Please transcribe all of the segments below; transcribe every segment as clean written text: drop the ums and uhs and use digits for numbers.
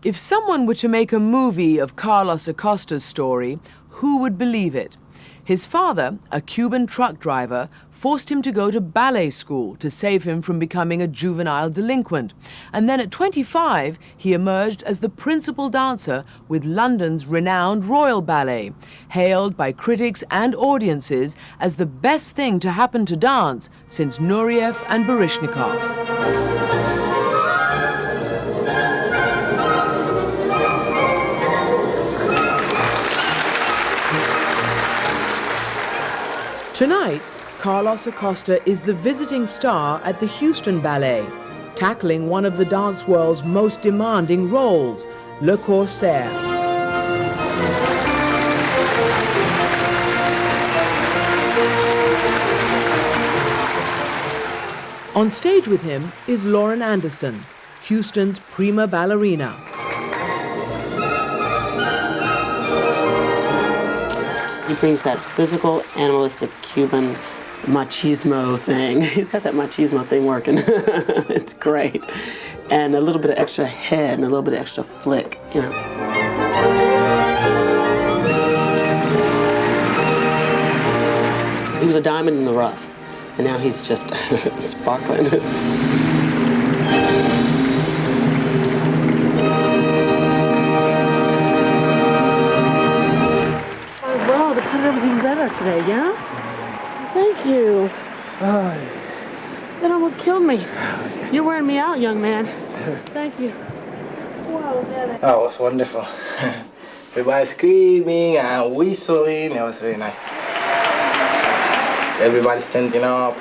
If someone were to make a movie of Carlos Acosta's story, who would believe it? His father, a Cuban truck driver, forced him to go to ballet school to save him from becoming a juvenile delinquent. And then at 25, he emerged as the principal dancer with London's renowned Royal Ballet, hailed by critics and audiences as the best thing to happen to dance since Nureyev and Baryshnikov. Tonight, Carlos Acosta is the visiting star at the Houston Ballet, tackling one of the dance world's most demanding roles, Le Corsaire. On stage with him is Lauren Anderson, Houston's prima ballerina. He brings that physical, animalistic Cuban machismo thing. He's got that machismo thing working. It's great. And a little bit of extra head and a little bit of extra flick, you know. He was a diamond in the rough, and now he's just sparkling. Today, yeah? Thank you. That almost killed me. You're wearing me out, young man. Thank you. Wow, man. Oh, it was wonderful. Everybody screaming and whistling. It was really nice. Everybody standing up.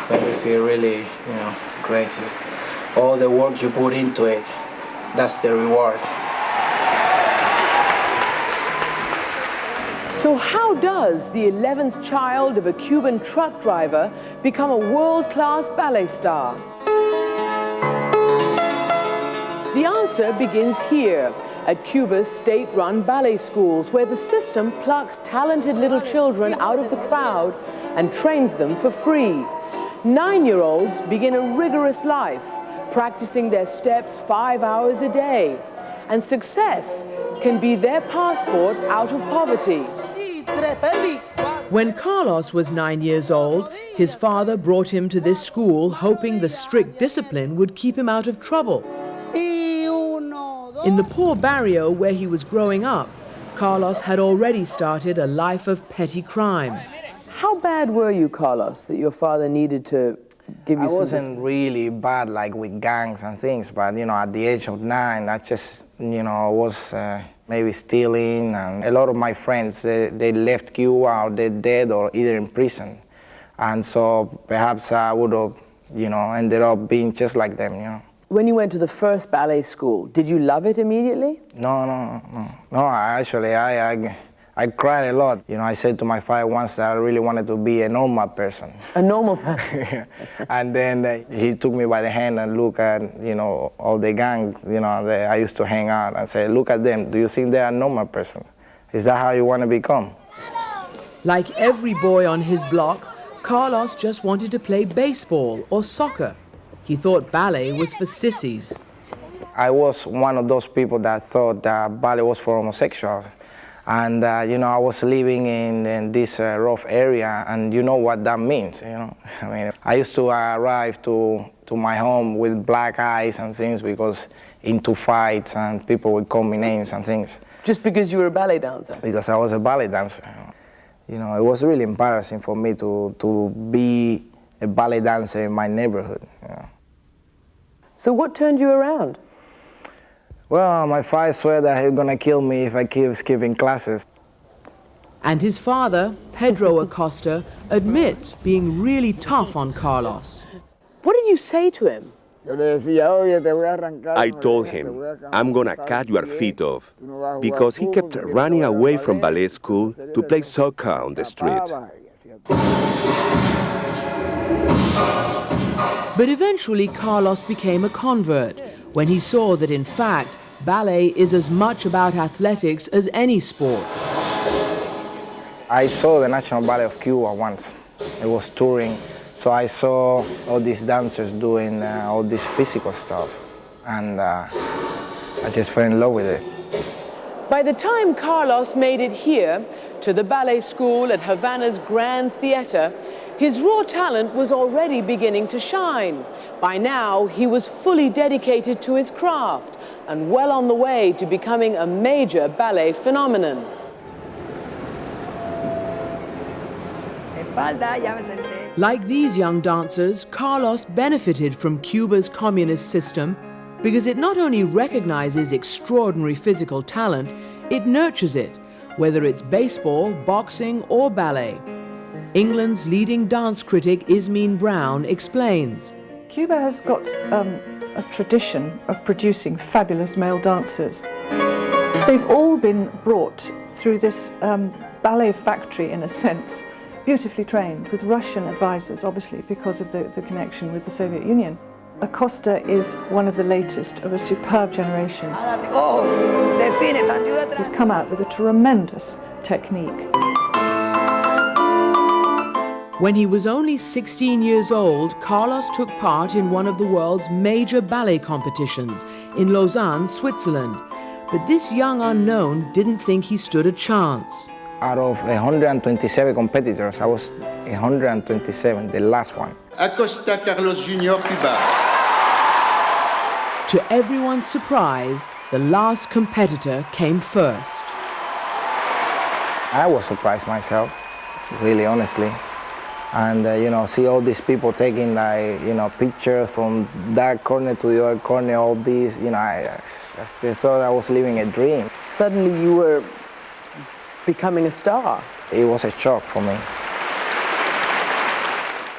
Made me feel really, great. All the work you put into it, that's the reward. So how does the 11th child of a Cuban truck driver become a world-class ballet star? The answer begins here, at Cuba's state-run ballet schools, where the system plucks talented little children out of the crowd and trains them for free. 9-year-olds begin a rigorous life, practicing their steps 5 hours a day. And success can be their passport out of poverty. When Carlos was 9 years old, his father brought him to this school hoping the strict discipline would keep him out of trouble. In the poor barrio where he was growing up, Carlos had already started a life of petty crime. How bad were you, Carlos, that your father needed to give you some... I wasn't really bad, like with gangs and things, but, at the age of 9, I just, was maybe stealing, and a lot of my friends, they left Cuba, or they're dead, or either in prison. And so perhaps I would have, ended up being just like them, When you went to the first ballet school, did you love it immediately? No, actually, I cried a lot. I said to my father once that I really wanted to be a normal person. A normal person? And then he took me by the hand and looked at, all the gangs, that I used to hang out, and say, look at them. Do you think they're a normal person? Is that how you want to become? Like every boy on his block, Carlos just wanted to play baseball or soccer. He thought ballet was for sissies. I was one of those people that thought that ballet was for homosexuals. And, I was living in this rough area, and you know what that means, I used to arrive to my home with black eyes and things because into fights, and people would call me names and things. Just because you were a ballet dancer? Because I was a ballet dancer. It was really embarrassing for me to be a ballet dancer in my neighborhood. So what turned you around? Well, my father swore that he was going to kill me if I keep skipping classes. And his father, Pedro Acosta, admits being really tough on Carlos. What did you say to him? I told him, I'm gonna cut your feet off, because he kept running away from ballet school to play soccer on the street. But eventually Carlos became a convert when he saw that, in fact, ballet is as much about athletics as any sport. I saw the National Ballet of Cuba once. It was touring, so I saw all these dancers doing all this physical stuff. And I just fell in love with it. By the time Carlos made it here, to the ballet school at Havana's Grand Theatre, his raw talent was already beginning to shine. By now, he was fully dedicated to his craft and well on the way to becoming a major ballet phenomenon. Like these young dancers, Carlos benefited from Cuba's communist system because it not only recognizes extraordinary physical talent, it nurtures it, whether it's baseball, boxing, or ballet. England's leading dance critic Ismene Brown explains. Cuba has got a tradition of producing fabulous male dancers. They've all been brought through this ballet factory, in a sense, beautifully trained, with Russian advisors, obviously, because of the connection with the Soviet Union. Acosta is one of the latest of a superb generation. He's come out with a tremendous technique. When he was only 16 years old, Carlos took part in one of the world's major ballet competitions in Lausanne, Switzerland. But this young unknown didn't think he stood a chance. Out of 127 competitors, I was 127, the last one. Acosta Carlos Jr. Cuba. To everyone's surprise, the last competitor came first. I was surprised myself, really honestly. And, see all these people taking, pictures from that corner to the other corner, all these, I just thought I was living a dream. Suddenly you were becoming a star. It was a shock for me.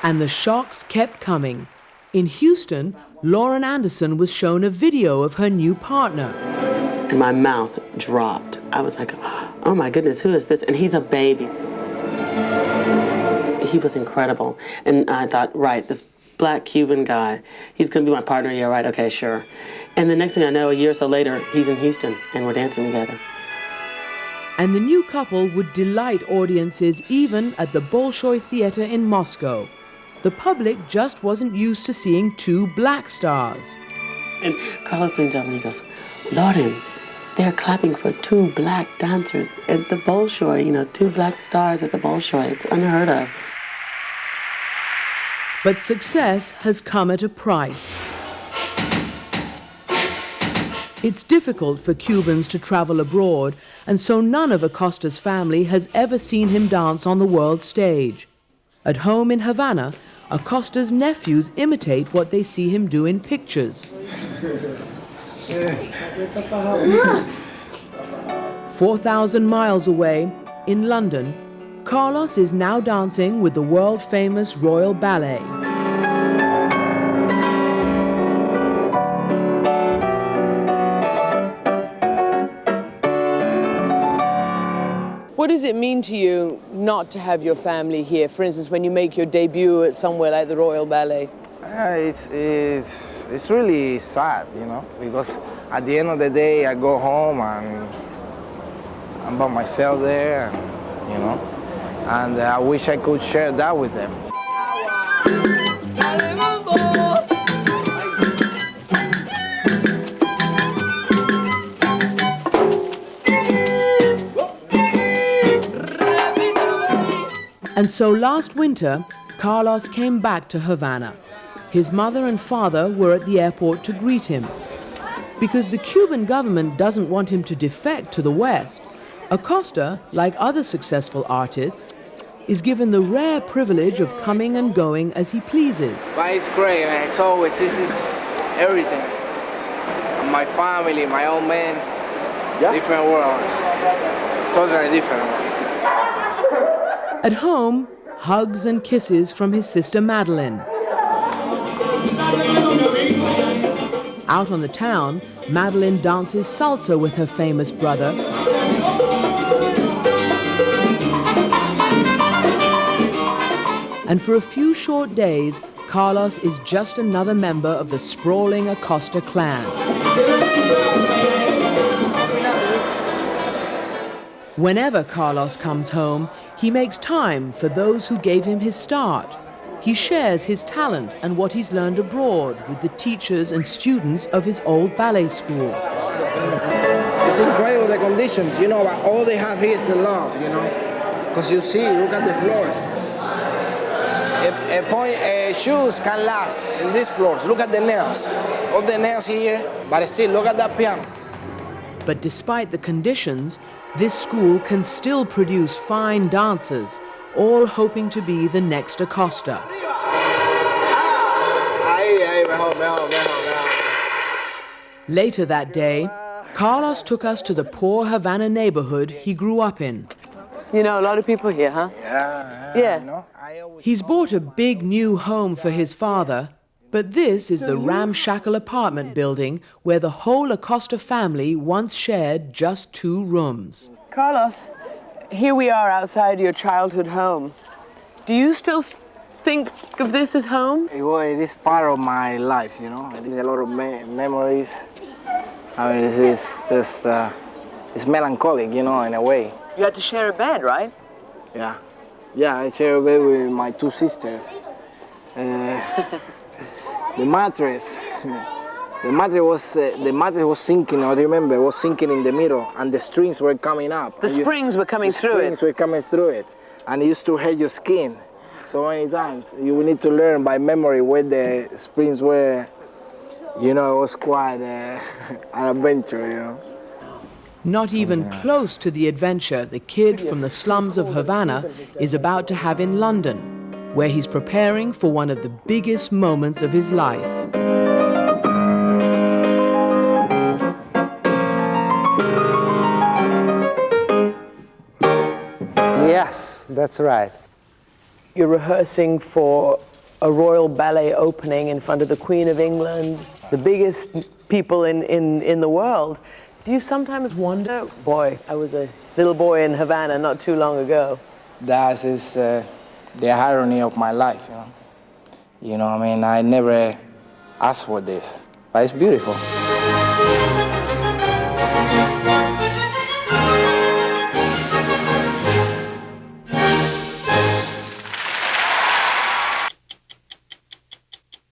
And the shocks kept coming. In Houston, Lauren Anderson was shown a video of her new partner. And my mouth dropped. I was like, oh my goodness, who is this? And he's a baby. He was incredible. And I thought, right, this black Cuban guy, he's gonna be my partner, yeah, right, okay, sure. And the next thing I know, a year or so later, he's in Houston and we're dancing together. And the new couple would delight audiences even at the Bolshoi Theater in Moscow. The public just wasn't used to seeing two black stars. And Carlos leans over and he goes, Lauren, they're clapping for two black dancers at the Bolshoi, two black stars at the Bolshoi. It's unheard of. But success has come at a price. It's difficult for Cubans to travel abroad, and so none of Acosta's family has ever seen him dance on the world stage. At home in Havana, Acosta's nephews imitate what they see him do in pictures. 4,000 miles away, in London, Carlos is now dancing with the world-famous Royal Ballet. What does it mean to you not to have your family here? For instance, when you make your debut at somewhere like the Royal Ballet? It's really sad, because at the end of the day, I go home and I'm by myself there, and I wish I could share that with them. And so last winter, Carlos came back to Havana. His mother and father were at the airport to greet him. Because the Cuban government doesn't want him to defect to the West, Acosta, like other successful artists, is given the rare privilege of coming and going as he pleases. But it's great, man. It's always, this is everything. My family, my own man, different world. Totally different. At home, hugs and kisses from his sister Madeline. Out on the town, Madeline dances salsa with her famous brother. And for a few short days, Carlos is just another member of the sprawling Acosta clan. Whenever Carlos comes home, he makes time for those who gave him his start. He shares his talent and what he's learned abroad with the teachers and students of his old ballet school. It's incredible, the conditions, you know, but all they have here is the love, you know. Because you see, look at the floors. Shoes can last in these floors. Look at the nails. All the nails here, but still, look at that piano. But despite the conditions, this school can still produce fine dancers, all hoping to be the next Acosta. Later that day, Carlos took us to the poor Havana neighborhood he grew up in. You know a lot of people here, huh? Yeah. You know, He's bought a big new home for his father, but this is the ramshackle apartment building where the whole Acosta family once shared just 2 rooms. Carlos, here we are outside your childhood home. Do you still think of this as home? Well, it is part of my life, you know. It is a lot of memories. I mean, it's just, it's melancholic, you know, in a way. You had to share a bed, right? Yeah. Yeah, I share a bed with my 2 sisters. The mattress was sinking, I remember, it was sinking in the middle, and the strings were coming up. The springs were coming through it. The springs were coming through it, and it used to hurt your skin so many times. You would need to learn by memory where the springs were. You know, it was quite an adventure, you know. Not even close to the adventure the kid from the slums of Havana is about to have in London, where he's preparing for one of the biggest moments of his life. Yes, that's right. You're rehearsing for a royal ballet opening in front of the Queen of England, the biggest people in the world. Do you sometimes wonder, boy, I was a little boy in Havana not too long ago. That is the irony of my life, you know. You know, I mean, I never asked for this, but it's beautiful.